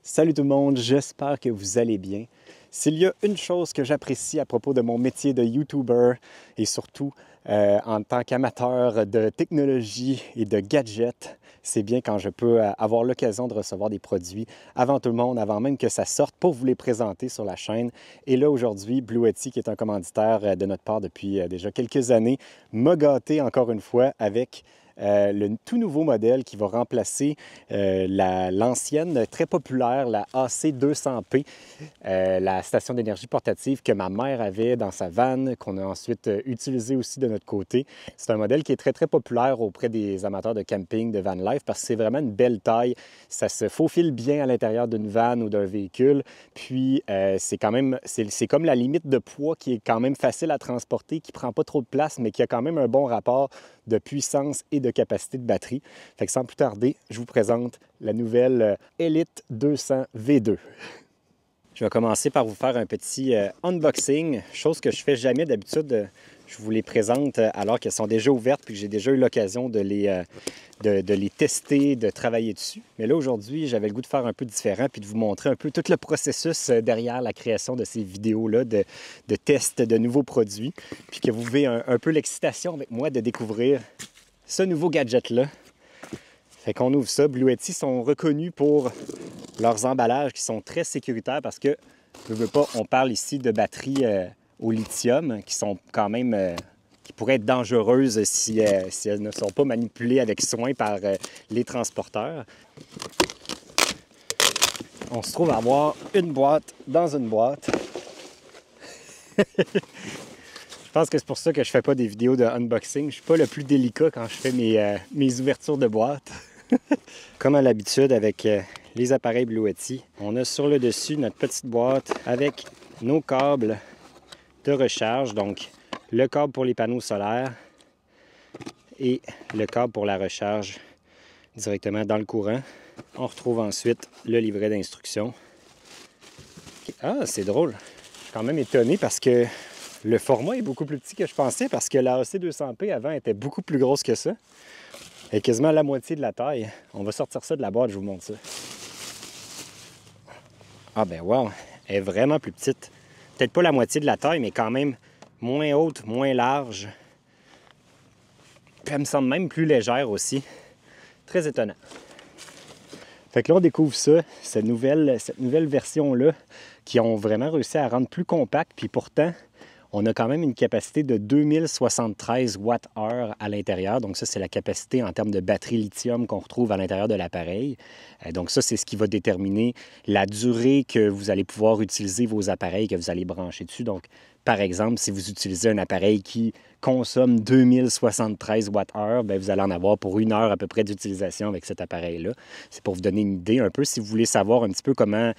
Salut tout le monde, j'espère que vous allez bien. S'il y a une chose que j'apprécie à propos de mon métier de YouTuber et surtout en tant qu'amateur de technologie et de gadgets, c'est bien quand je peux avoir l'occasion de recevoir des produits avant tout le monde, avant même que ça sorte pour vous les présenter sur la chaîne. Et là aujourd'hui, Bluetti, qui est un commanditaire de notre part depuis déjà quelques années, m'a gâté encore une fois avec le tout nouveau modèle qui va remplacer l'ancienne, très populaire, la AC200P, la station d'énergie portative que ma mère avait dans sa van, qu'on a ensuite utilisé aussi de notre côté. C'est un modèle qui est très, très populaire auprès des amateurs de camping, de van life, parce que c'est vraiment une belle taille. Ça se faufile bien à l'intérieur d'une van ou d'un véhicule. Puis, c'est comme la limite de poids qui est quand même facile à transporter, qui ne prend pas trop de place, mais qui a quand même un bon rapport de puissance et de capacité de batterie. Fait que sans plus tarder, je vous présente la nouvelle Elite 200 V2. Je vais commencer par vous faire un petit unboxing, chose que je fais jamais d'habitude. Je vous les présente alors qu'elles sont déjà ouvertes puis que j'ai déjà eu l'occasion de les tester, de travailler dessus. Mais là, aujourd'hui, j'avais le goût de faire un peu différent puis de vous montrer un peu tout le processus derrière la création de ces vidéos-là, de tests de nouveaux produits, puis que vous vivez un peu l'excitation avec moi de découvrir ce nouveau gadget-là. Fait qu'on ouvre ça. Bluetti sont reconnus pour leurs emballages qui sont très sécuritaires parce que, je veux pas, on parle ici de batteries au lithium qui sont quand même, qui pourraient être dangereuses si elles ne sont pas manipulées avec soin par les transporteurs. On se trouve à avoir une boîte dans une boîte. Je pense que c'est pour ça que je fais pas des vidéos de unboxing. Je suis pas le plus délicat quand je fais mes ouvertures de boîte. Comme à l'habitude avec les appareils Bluetti, on a sur le dessus notre petite boîte avec nos câbles de recharge, donc le câble pour les panneaux solaires et le câble pour la recharge directement dans le courant. On retrouve ensuite le livret d'instructions. Ah, c'est drôle. Je suis quand même étonné parce que le format est beaucoup plus petit que je pensais parce que la AC200P avant était beaucoup plus grosse que ça. Elle est quasiment la moitié de la taille. On va sortir ça de la boîte, je vous montre ça. Ah ben wow, elle est vraiment plus petite. Peut-être pas la moitié de la taille, mais quand même moins haute, moins large. Puis elle me semble même plus légère aussi. Très étonnant. Fait que là, on découvre ça, cette nouvelle version-là, qui ont vraiment réussi à rendre plus compact, puis pourtant, on a quand même une capacité de 2073 Wh à l'intérieur. Donc ça, c'est la capacité en termes de batterie lithium qu'on retrouve à l'intérieur de l'appareil. Donc ça, c'est ce qui va déterminer la durée que vous allez pouvoir utiliser vos appareils que vous allez brancher dessus. Donc, par exemple, si vous utilisez un appareil qui consomme 2073 Wh, bien, vous allez en avoir pour 1 heure à peu près d'utilisation avec cet appareil-là. C'est pour vous donner une idée un peu. Si vous voulez savoir un petit peu comment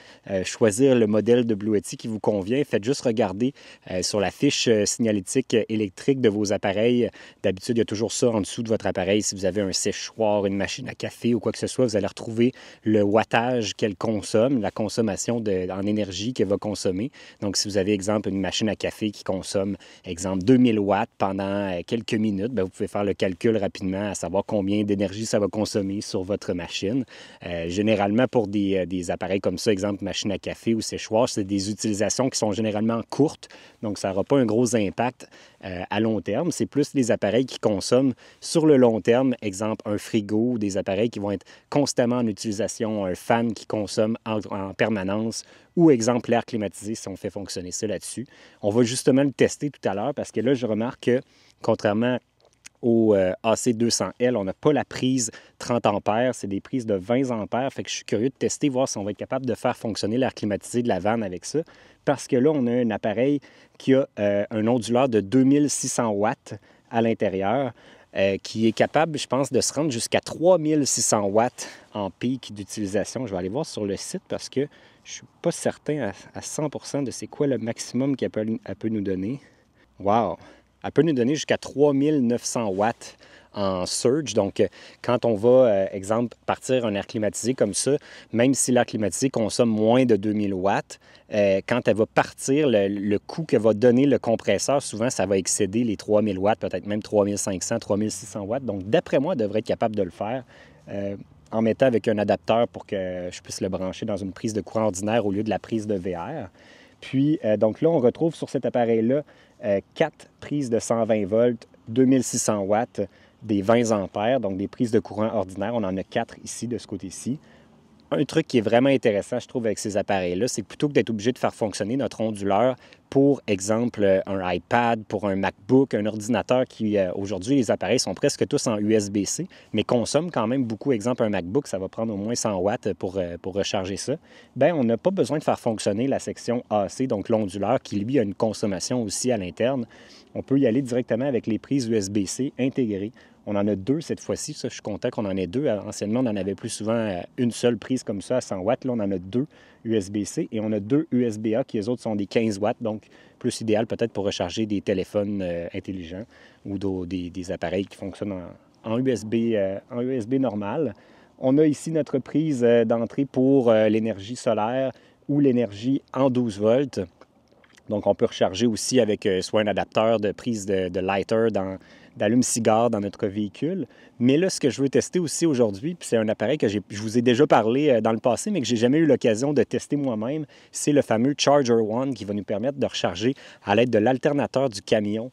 choisir le modèle de Bluetti qui vous convient, faites juste regarder sur la fiche signalétique électrique de vos appareils. D'habitude, il y a toujours ça en dessous de votre appareil. Si vous avez un séchoir, une machine à café ou quoi que ce soit, vous allez retrouver le wattage qu'elle consomme, la consommation en énergie qu'elle va consommer. Donc, si vous avez, exemple, une machine à café qui consomme, exemple, 2000 watts pendant quelques minutes, bien, vous pouvez faire le calcul rapidement à savoir combien d'énergie ça va consommer sur votre machine. Généralement, pour des appareils comme ça, exemple, machine à café ou séchoir, c'est des utilisations qui sont généralement courtes, donc ça n'aura pas un gros impact à long terme. C'est plus les appareils qui consomment sur le long terme, exemple, un frigo ou des appareils qui vont être constamment en utilisation, un fan qui consomme en permanence ou, exemple, l'air climatisé si on fait fonctionner ça là-dessus. On va justement le tester tout à l'heure parce que là, je remarque que, contrairement au AC200L, on n'a pas la prise 30 ampères, c'est des prises de 20 ampères. Fait que je suis curieux de tester, voir si on va être capable de faire fonctionner l'air climatisé de la vanne avec ça. Parce que là, on a un appareil qui a un onduleur de 2600 watts à l'intérieur, qui est capable, je pense, de se rendre jusqu'à 3600 watts en pic d'utilisation. Je vais aller voir sur le site parce que je ne suis pas certain à 100% de c'est quoi le maximum qu'elle peut nous donner. Wow! Elle peut nous donner jusqu'à 3900 watts en surge. Donc, quand on va, exemple, partir un air climatisé comme ça, même si l'air climatisé consomme moins de 2000 watts, quand elle va partir, le coût que va donner le compresseur, souvent, ça va excéder les 3000 watts, peut-être même 3500, 3600 watts. Donc, d'après moi, elle devrait être capable de le faire. en mettant avec un adapteur pour que je puisse le brancher dans une prise de courant ordinaire au lieu de la prise de VR. Puis, donc là, on retrouve sur cet appareil-là 4 prises de 120 volts, 2600 watts, des 20 ampères, donc des prises de courant ordinaire. On en a 4 ici, de ce côté-ci. Un truc qui est vraiment intéressant, je trouve, avec ces appareils-là, c'est que plutôt que d'être obligé de faire fonctionner notre onduleur pour, exemple, un iPad, pour un MacBook, un ordinateur qui, aujourd'hui, les appareils sont presque tous en USB-C, mais consomment quand même beaucoup. Exemple, un MacBook, ça va prendre au moins 100 watts pour recharger ça. Bien, on n'a pas besoin de faire fonctionner la section AC, donc l'onduleur, qui, lui, a une consommation aussi à l'interne. On peut y aller directement avec les prises USB-C intégrées. On en a 2 cette fois-ci. Ça, je suis content qu'on en ait 2. Anciennement, on en avait plus souvent une seule prise comme ça à 100 watts. Là, on en a 2 USB-C et on a 2 USB-A qui, les autres, sont des 15 watts. Donc, plus idéal peut-être pour recharger des téléphones intelligents ou des appareils qui fonctionnent en USB normal. On a ici notre prise d'entrée pour l'énergie solaire ou l'énergie en 12 volts. Donc, on peut recharger aussi avec soit un adapteur de prise de lighter d'allume-cigare dans notre véhicule. Mais là, ce que je veux tester aussi aujourd'hui, puis c'est un appareil que je vous ai déjà parlé dans le passé, mais que j'ai jamais eu l'occasion de tester moi-même, c'est le fameux Charger One qui va nous permettre de recharger à l'aide de l'alternateur du camion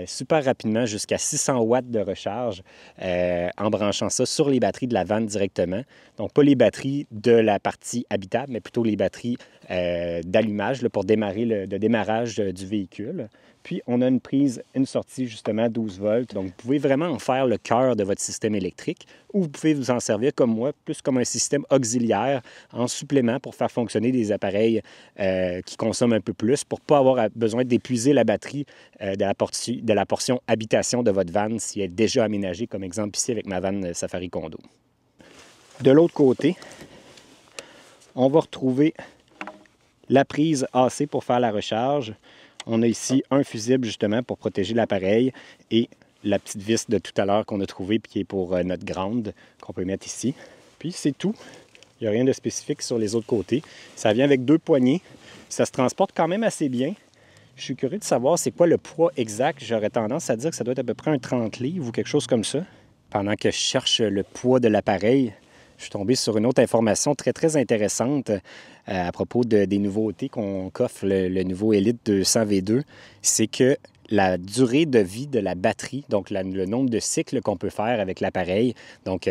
super rapidement jusqu'à 600 watts de recharge en branchant ça sur les batteries de la vanne directement. Donc, pas les batteries de la partie habitable, mais plutôt les batteries d'allumage pour démarrer le démarrage du véhicule. Puis, on a une sortie justement 12 volts. Donc, vous pouvez vraiment en faire le cœur de votre système électrique ou vous pouvez vous en servir comme moi, plus comme un système auxiliaire en supplément pour faire fonctionner des appareils qui consomment un peu plus pour ne pas avoir besoin d'épuiser la batterie de la portion habitation de votre van si elle est déjà aménagée, comme exemple ici avec ma van Safari Condo. De l'autre côté, on va retrouver la prise AC pour faire la recharge. On a ici un fusible justement pour protéger l'appareil et la petite vis de tout à l'heure qu'on a trouvée puis qui est pour notre grande qu'on peut mettre ici. Puis c'est tout. Il n'y a rien de spécifique sur les autres côtés. Ça vient avec 2 poignées. Ça se transporte quand même assez bien. Je suis curieux de savoir c'est quoi le poids exact. J'aurais tendance à dire que ça doit être à peu près un 30 livres ou quelque chose comme ça. Pendant que je cherche le poids de l'appareil, je suis tombé sur une autre information très, très intéressante à propos des nouveautés qu'offre le nouveau Elite 200 V2. C'est que la durée de vie de la batterie, donc le nombre de cycles qu'on peut faire avec l'appareil, donc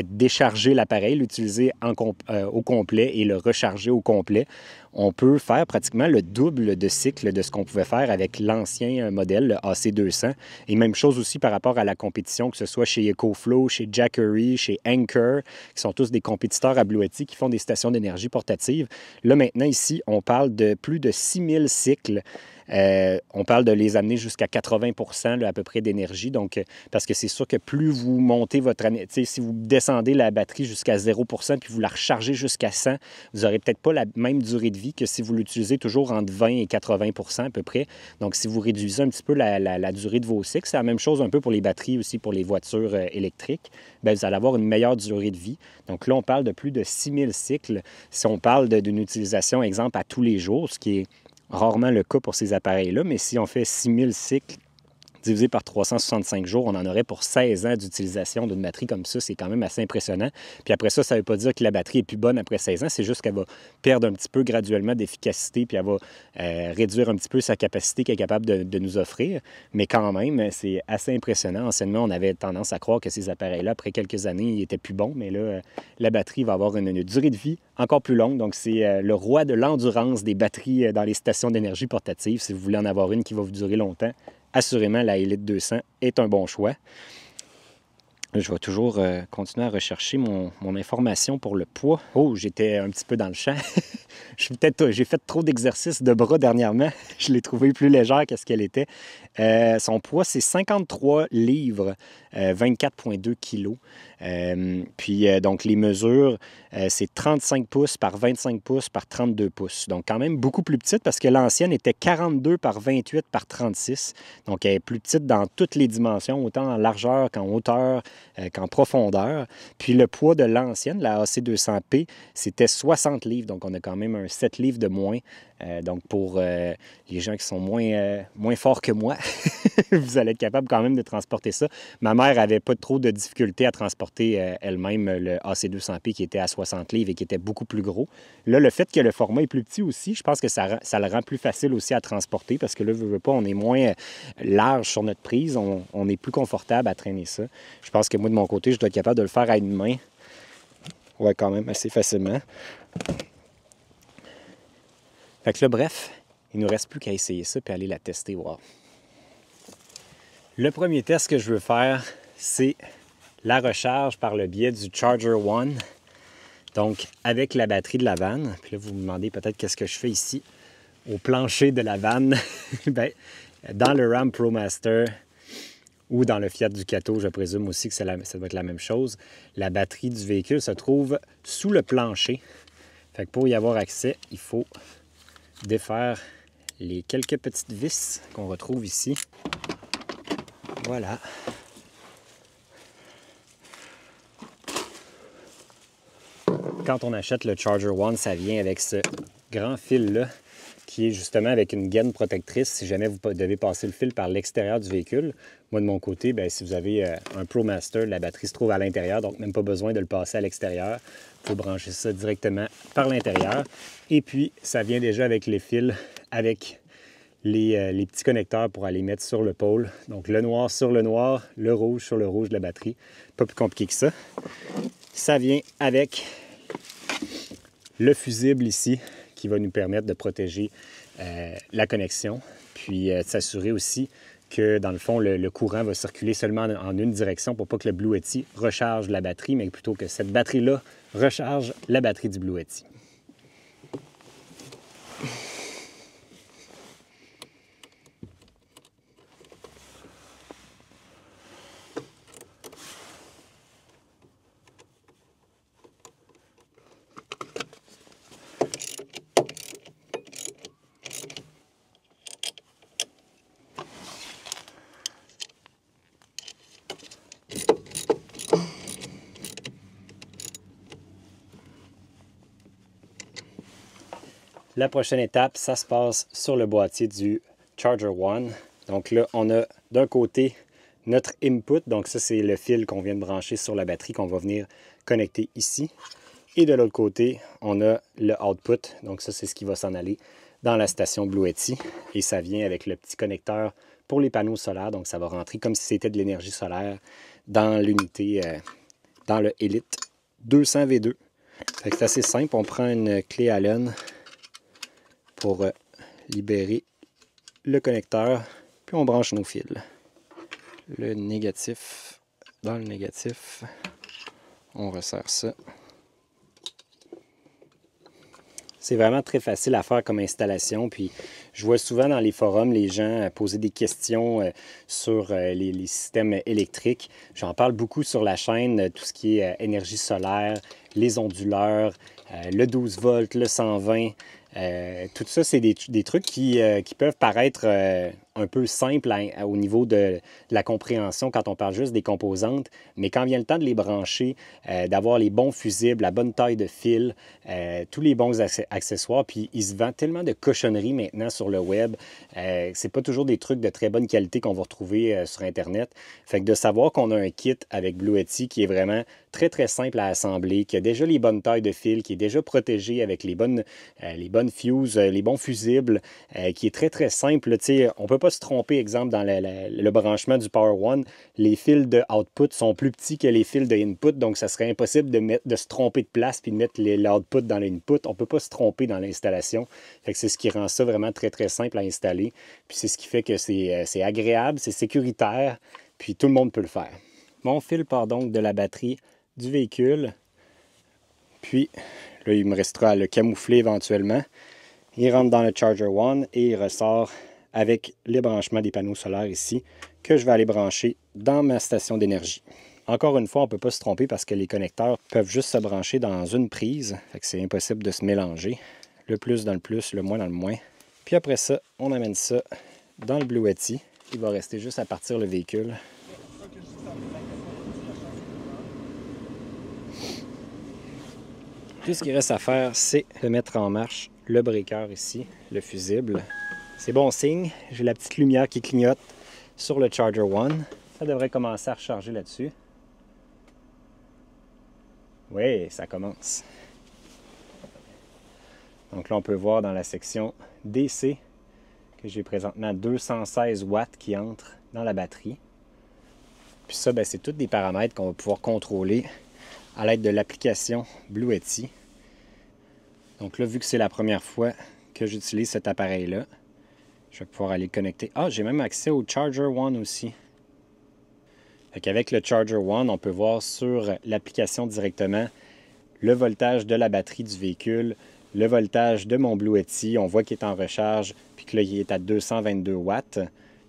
décharger l'appareil, l'utiliser au complet et le recharger au complet, on peut faire pratiquement le double de cycles de ce qu'on pouvait faire avec l'ancien modèle, le AC200. Et même chose aussi par rapport à la compétition, que ce soit chez EcoFlow, chez Jackery, chez Anker, qui sont tous des compétiteurs à Bluetti qui font des stations d'énergie portatives. Là, maintenant, ici, on parle de plus de 6000 cycles. On parle de les amener jusqu'à 80 % à peu près d'énergie. Donc, parce que c'est sûr que plus vous montez votre année, si vous descendez la batterie jusqu'à 0 % puis vous la rechargez jusqu'à 100, vous n'aurez peut-être pas la même durée de vie que si vous l'utilisez toujours entre 20 et 80 % à peu près. Donc, si vous réduisez un petit peu la durée de vos cycles, c'est la même chose un peu pour les batteries aussi, pour les voitures électriques, bien, vous allez avoir une meilleure durée de vie. Donc là, on parle de plus de 6000 cycles. Si on parle d'une utilisation, exemple, à tous les jours, ce qui est rarement le cas pour ces appareils-là, mais si on fait 6000 cycles divisé par 365 jours, on en aurait pour 16 ans d'utilisation d'une batterie comme ça. C'est quand même assez impressionnant. Puis après ça, ça ne veut pas dire que la batterie est plus bonne après 16 ans. C'est juste qu'elle va perdre un petit peu graduellement d'efficacité, puis elle va réduire un petit peu sa capacité qu'elle est capable de nous offrir. Mais quand même, c'est assez impressionnant. Anciennement, on avait tendance à croire que ces appareils-là, après quelques années, ils étaient plus bons. Mais là, la batterie va avoir une durée de vie encore plus longue. Donc, c'est le roi de l'endurance des batteries dans les stations d'énergie portatives. Si vous voulez en avoir une qui va vous durer longtemps, assurément, la Elite 200 est un bon choix. Je vais toujours continuer à rechercher mon information pour le poids. Oh, j'étais un petit peu dans le champ. J'ai fait trop d'exercices de bras dernièrement. Je l'ai trouvée plus légère que ce qu'elle était. Son poids, c'est 53 livres, 24,2 kilos. Donc, les mesures, c'est 35 pouces par 25 pouces par 32 pouces. Donc, quand même beaucoup plus petite parce que l'ancienne était 42 par 28 par 36. Donc, elle est plus petite dans toutes les dimensions, autant en largeur qu'en hauteur, qu'en profondeur. Puis le poids de l'ancienne, la AC200P, c'était 60 livres. Donc on a quand même un 7 livres de moins. Donc pour les gens qui sont moins forts que moi, vous allez être capable quand même de transporter ça. Ma mère n'avait pas trop de difficultés à transporter elle-même le AC200P qui était à 60 livres et qui était beaucoup plus gros. Là, le fait que le format est plus petit aussi, je pense que ça le rend plus facile aussi à transporter parce que là, veux pas, on est moins large sur notre prise, on est plus confortable à traîner ça. Je pense que moi, de mon côté, je dois être capable de le faire à une main. Ouais, quand même, assez facilement. Fait que là, bref, il ne nous reste plus qu'à essayer ça puis aller la tester, voir. Le premier test que je veux faire, c'est la recharge par le biais du Charger One. Donc, avec la batterie de la vanne. Puis là, vous me demandez peut-être qu'est-ce que je fais ici au plancher de la vanne. Bien, dans le Ram ProMaster ou dans le Fiat Ducato, je présume aussi que ça doit être la même chose. La batterie du véhicule se trouve sous le plancher. Fait que pour y avoir accès, il faut défaire les quelques petites vis qu'on retrouve ici. Voilà. Quand on achète le Charger One, ça vient avec ce grand fil-là qui est justement avec une gaine protectrice si jamais vous devez passer le fil par l'extérieur du véhicule. Moi, de mon côté, bien, si vous avez un ProMaster, la batterie se trouve à l'intérieur, donc même pas besoin de le passer à l'extérieur. Il faut brancher ça directement par l'intérieur. Et puis, ça vient déjà avec les fils, avec les petits connecteurs pour aller mettre sur le pôle. Donc, le noir sur le noir, le rouge sur le rouge de la batterie. Pas plus compliqué que ça. Ça vient avec le fusible ici qui va nous permettre de protéger la connexion, puis de s'assurer aussi que, dans le fond, le courant va circuler seulement en une direction pour pas que le Blue Yeti recharge la batterie, mais plutôt que cette batterie-là recharge la batterie du Blue Yeti. La prochaine étape, ça se passe sur le boîtier du Charger One. Donc là, on a d'un côté notre input. Donc ça, c'est le fil qu'on vient de brancher sur la batterie qu'on va venir connecter ici. Et de l'autre côté, on a le output. Donc ça, c'est ce qui va s'en aller dans la station Blue Yeti. Et ça vient avec le petit connecteur pour les panneaux solaires. Donc ça va rentrer comme si c'était de l'énergie solaire dans l'unité, dans le Elite 200 V2. C'est assez simple. On prend une clé Allen pour libérer le connecteur, puis on branche nos fils. Le négatif, dans le négatif, on resserre ça. C'est vraiment très facile à faire comme installation, puis je vois souvent dans les forums les gens poser des questions sur les systèmes électriques. J'en parle beaucoup sur la chaîne, tout ce qui est énergie solaire, les onduleurs, le 12 volts, le 120. Tout ça, c'est des trucs qui peuvent paraître un peu simples au niveau de la compréhension quand on parle juste des composantes, mais quand vient le temps de les brancher, d'avoir les bons fusibles, la bonne taille de fil, tous les bons accessoires, puis il se vend tellement de cochonneries maintenant sur le web, c'est pas toujours des trucs de très bonne qualité qu'on va retrouver sur Internet. Fait que de savoir qu'on a un kit avec Blue Yeti qui est vraiment très très simple à assembler, qui a déjà les bonnes tailles de fil, qui est déjà protégé avec les bonnes fuses, les bons fusibles, qui est très très simple. On ne peut pas se tromper, exemple, dans le branchement du Power One. Les fils de output sont plus petits que les fils de input, donc ça serait impossible de se tromper de place puis de mettre l'output dans l'input. On ne peut pas se tromper dans l'installation. C'est ce qui rend ça vraiment très très simple à installer. Puis c'est ce qui fait que c'est agréable, c'est sécuritaire, puis tout le monde peut le faire. Mon fil part donc de la batterie du véhicule, puis là, il me restera à le camoufler éventuellement. Il rentre dans le Charger One et il ressort avec les branchements des panneaux solaires ici que je vais aller brancher dans ma station d'énergie. Encore une fois, on ne peut pas se tromper parce que les connecteurs peuvent juste se brancher dans une prise. Fait que c'est impossible de se mélanger. Le plus dans le plus, le moins dans le moins. Puis après ça, on amène ça dans le Blue Yeti. Il va rester juste à partir le véhicule. Tout ce qu'il reste à faire, c'est de mettre en marche le breaker ici, le fusible. C'est bon signe, j'ai la petite lumière qui clignote sur le Charger One. Ça devrait commencer à recharger là-dessus. Oui, ça commence. Donc là, on peut voir dans la section DC que j'ai présentement 216 watts qui entrent dans la batterie. Puis ça, c'est tous des paramètres qu'on va pouvoir contrôler à l'aide de l'application Bluetti. Donc là, vu que c'est la première fois que j'utilise cet appareil-là, je vais pouvoir aller le connecter. Ah, j'ai même accès au Charger One aussi. Avec le Charger One, on peut voir sur l'application directement le voltage de la batterie du véhicule, le voltage de mon Bluetti. On voit qu'il est en recharge, puis que là, il est à 222 watts.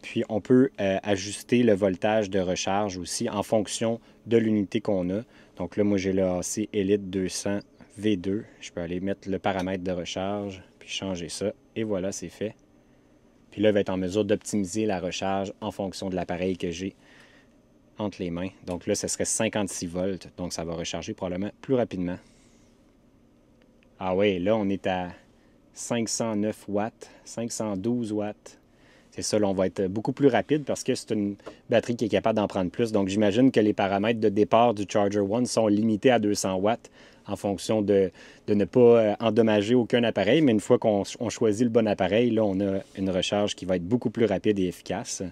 Puis on peut ajuster le voltage de recharge aussi en fonction de l'unité qu'on a. Donc là, moi, j'ai le AC Elite 200 V2. Je peux aller mettre le paramètre de recharge, puis changer ça. Et voilà, c'est fait. Puis là, il va être en mesure d'optimiser la recharge en fonction de l'appareil que j'ai entre les mains. Donc là, ce serait 56 volts. Donc ça va recharger probablement plus rapidement. Ah oui, là, on est à 509 watts, 512 watts. C'est ça, là, on va être beaucoup plus rapide parce que c'est une batterie qui est capable d'en prendre plus. Donc, j'imagine que les paramètres de départ du Charger One sont limités à 200 watts en fonction de ne pas endommager aucun appareil. Mais une fois qu'on choisit le bon appareil, là, on a une recharge qui va être beaucoup plus rapide et efficace.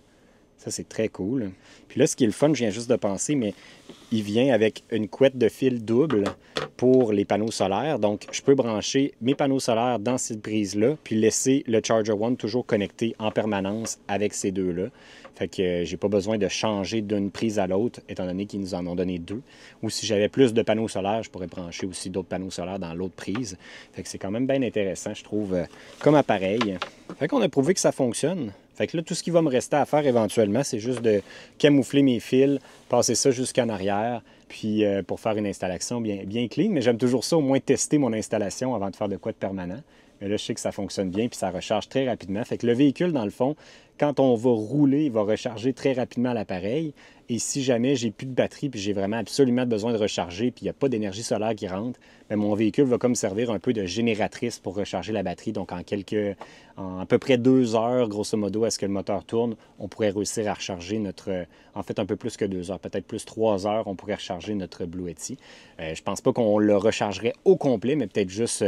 Ça, c'est très cool. Puis là, ce qui est le fun, je viens juste de penser, mais il vient avec une couette de fil double pour les panneaux solaires. Donc, je peux brancher mes panneaux solaires dans cette prise-là, puis laisser le Charger One toujours connecté en permanence avec ces deux-là. Fait que j'ai pas besoin de changer d'une prise à l'autre, étant donné qu'ils nous en ont donné deux. Ou si j'avais plus de panneaux solaires, je pourrais brancher aussi d'autres panneaux solaires dans l'autre prise. Fait que c'est quand même bien intéressant, je trouve, comme appareil. Fait qu'on a prouvé que ça fonctionne. Fait que là, tout ce qui va me rester à faire éventuellement, c'est juste de camoufler mes fils, passer ça jusqu'en arrière, puis pour faire une installation bien clean. Mais j'aime toujours ça, au moins tester mon installation avant de faire de quoi de permanent. Mais là, je sais que ça fonctionne bien, puis ça recharge très rapidement. Fait que le véhicule, dans le fond, quand on va rouler, il va recharger très rapidement l'appareil. Et si jamais j'ai plus de batterie, puis j'ai vraiment absolument besoin de recharger, puis il n'y a pas d'énergie solaire qui rentre, bien, mon véhicule va comme servir un peu de génératrice pour recharger la batterie. Donc, en à peu près 2 heures, grosso modo, à ce que le moteur tourne, on pourrait réussir à recharger en fait, un peu plus que 2 heures, peut-être plus 3 heures, on pourrait recharger notre Bluetti. Je pense pas qu'on le rechargerait au complet, mais peut-être juste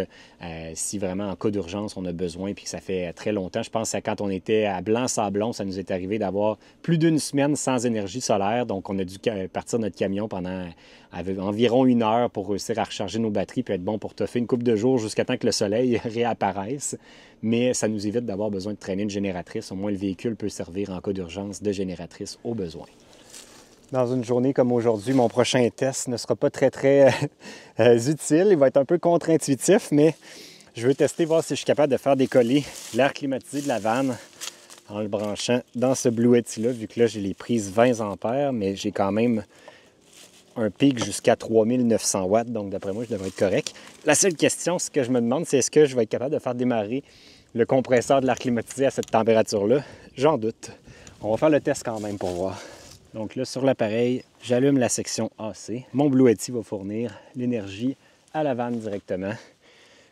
si vraiment en cas d'urgence, on a besoin, puis que ça fait très longtemps. Je pense à quand on était à Blanc-Sablon, ça nous est arrivé d'avoir plus d'une semaine sans énergie solaire. Donc, on a dû partir notre camion pendant environ 1 heure pour réussir à recharger nos batteries puis être bon pour toffer une couple de jours jusqu'à temps que le soleil réapparaisse. Mais ça nous évite d'avoir besoin de traîner une génératrice. Au moins, le véhicule peut servir en cas d'urgence de génératrice au besoin. Dans une journée comme aujourd'hui, mon prochain test ne sera pas très utile. Il va être un peu contre-intuitif, mais je veux tester, voir si je suis capable de faire décoller l'air climatisé de la vanne en le branchant dans ce Bluetti-là, vu que là, j'ai les prises 20 ampères, mais j'ai quand même un pic jusqu'à 3900 watts, donc d'après moi, je devrais être correct. La seule question, ce que je me demande, c'est est-ce que je vais être capable de faire démarrer le compresseur de l'air climatisé à cette température-là? J'en doute. On va faire le test quand même pour voir. Donc là, sur l'appareil, j'allume la section AC. Mon Bluetti va fournir l'énergie à la vanne directement,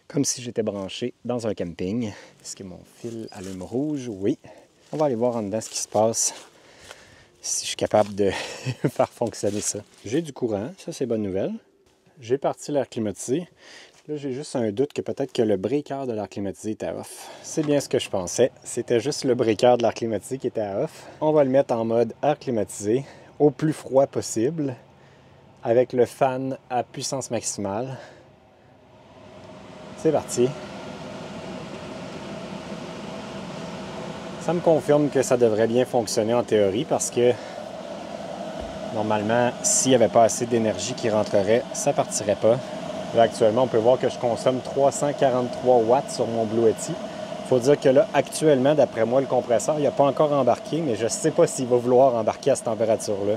comme si j'étais branché dans un camping. Est-ce que mon fil allume rouge? Oui. On va aller voir en dedans ce qui se passe, si je suis capable de faire fonctionner ça. J'ai du courant, ça c'est bonne nouvelle. J'ai parti l'air climatisé. Là, j'ai juste un doute que peut-être que le breaker de l'air climatisé était off. C'est bien ce que je pensais. C'était juste le breaker de l'air climatisé qui était à off. On va le mettre en mode air climatisé, au plus froid possible, avec le fan à puissance maximale. C'est parti. Ça me confirme que ça devrait bien fonctionner en théorie parce que normalement, s'il n'y avait pas assez d'énergie qui rentrerait, ça ne partirait pas. Là, actuellement, on peut voir que je consomme 343 watts sur mon Bluetti. Il faut dire que là, actuellement, d'après moi, le compresseur, il n'a pas encore embarqué, mais je ne sais pas s'il va vouloir embarquer à cette température-là.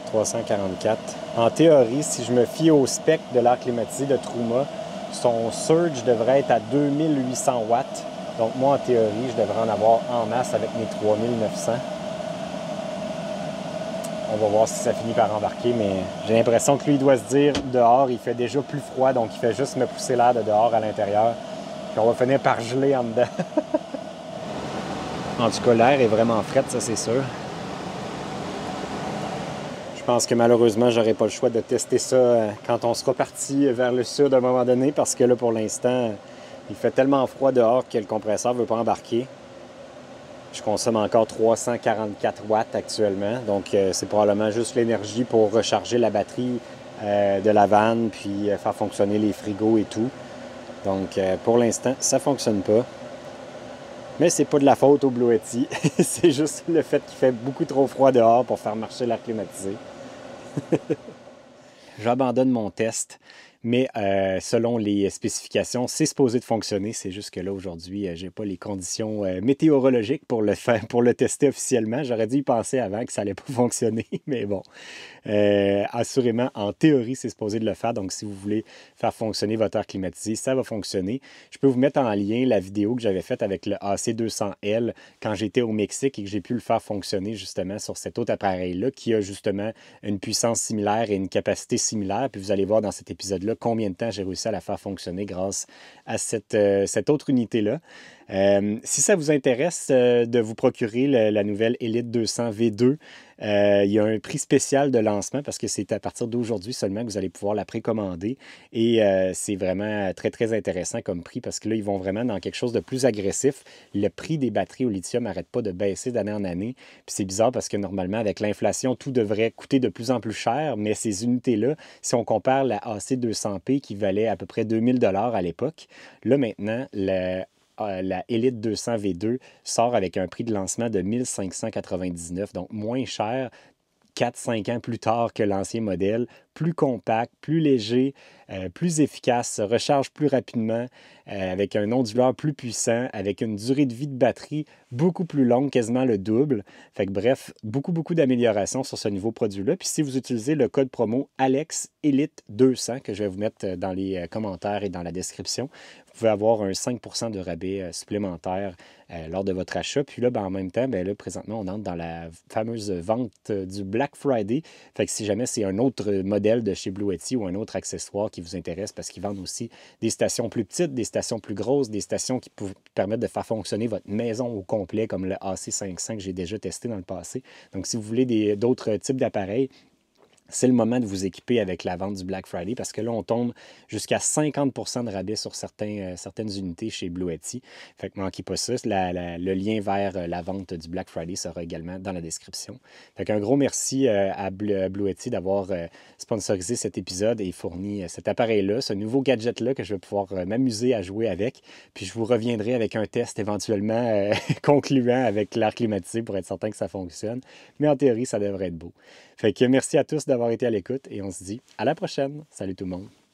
344. En théorie, si je me fie au spec de l'air climatisé de Truma, son surge devrait être à 2800 watts. Donc moi, en théorie, je devrais en avoir en masse avec mes 3900. on va voir si ça finit par embarquer, mais j'ai l'impression que lui, il doit se dire dehors, il fait déjà plus froid, donc il fait juste me pousser l'air de dehors à l'intérieur. Puis on va finir par geler en dedans. En tout cas, l'air est vraiment frais, ça c'est sûr. Je pense que malheureusement, j'aurai pas le choix de tester ça quand on sera parti vers le sud à un moment donné, parce que là, pour l'instant, il fait tellement froid dehors que le compresseur ne veut pas embarquer. Je consomme encore 344 watts actuellement, donc c'est probablement juste l'énergie pour recharger la batterie de la vanne, puis faire fonctionner les frigos et tout. Donc pour l'instant, ça ne fonctionne pas. Mais c'est pas de la faute au Blue Yeti, c'est juste le fait qu'il fait beaucoup trop froid dehors pour faire marcher l'air climatisé. J'abandonne mon test, mais selon les spécifications, c'est supposé de fonctionner. C'est juste que là, aujourd'hui, je n'ai pas les conditions météorologiques pour le faire, pour le tester officiellement. J'aurais dû y penser avant que ça n'allait pas fonctionner, mais bon. Assurément, en théorie, c'est supposé de le faire. Donc, si vous voulez faire fonctionner votre air climatisé, ça va fonctionner. Je peux vous mettre en lien la vidéo que j'avais faite avec le AC200L quand j'étais au Mexique et que j'ai pu le faire fonctionner justement sur cet autre appareil-là qui a justement une puissance similaire et une capacité similaire. Puis vous allez voir dans cet épisode-là combien de temps j'ai réussi à la faire fonctionner grâce à cette autre unité-là. Si ça vous intéresse de vous procurer la nouvelle Elite 200 V2, il y a un prix spécial de lancement parce que c'est à partir d'aujourd'hui seulement que vous allez pouvoir la précommander et c'est vraiment très, très intéressant comme prix parce que là, ils vont vraiment dans quelque chose de plus agressif. Le prix des batteries au lithium n'arrête pas de baisser d'année en année. Puis c'est bizarre parce que normalement, avec l'inflation, tout devrait coûter de plus en plus cher, mais ces unités-là, si on compare la AC200P qui valait à peu près 2000 $ à l'époque, là maintenant, la Elite 200 V2 sort avec un prix de lancement de 1599, donc moins cher, 4-5 ans plus tard que l'ancien modèle, plus compact, plus léger, plus efficace, se recharge plus rapidement, avec un onduleur plus puissant, avec une durée de vie de batterie beaucoup plus longue, quasiment le double. Fait que bref, beaucoup d'améliorations sur ce nouveau produit-là. Puis si vous utilisez le code promo ALEXELITE200, que je vais vous mettre dans les commentaires et dans la description, vous pouvez avoir un 5% de rabais supplémentaire lors de votre achat. Puis là, en même temps, là, présentement, on entre dans la fameuse vente du Black Friday. Fait que si jamais c'est un autre modèle de chez Blue Yeti ou un autre accessoire qui vous intéresse, parce qu'ils vendent aussi des stations plus petites, des stations plus grosses, des stations qui vous permettent de faire fonctionner votre maison au complet, comme le AC500 que j'ai déjà testé dans le passé. Donc, si vous voulez d'autres types d'appareils, c'est le moment de vous équiper avec la vente du Black Friday parce que là, on tombe jusqu'à 50% de rabais sur certaines unités chez Blue Yeti. Fait que manquez pas ça. Le lien vers la vente du Black Friday sera également dans la description. Fait qu'un gros merci à Blue Yeti d'avoir sponsorisé cet épisode et fourni cet appareil-là, ce nouveau gadget-là que je vais pouvoir m'amuser à jouer avec. Puis je vous reviendrai avec un test éventuellement concluant avec l'air climatisé pour être certain que ça fonctionne. Mais en théorie, ça devrait être beau. Fait que merci à tous d'avoir été à l'écoute et on se dit à la prochaine. Salut tout le monde.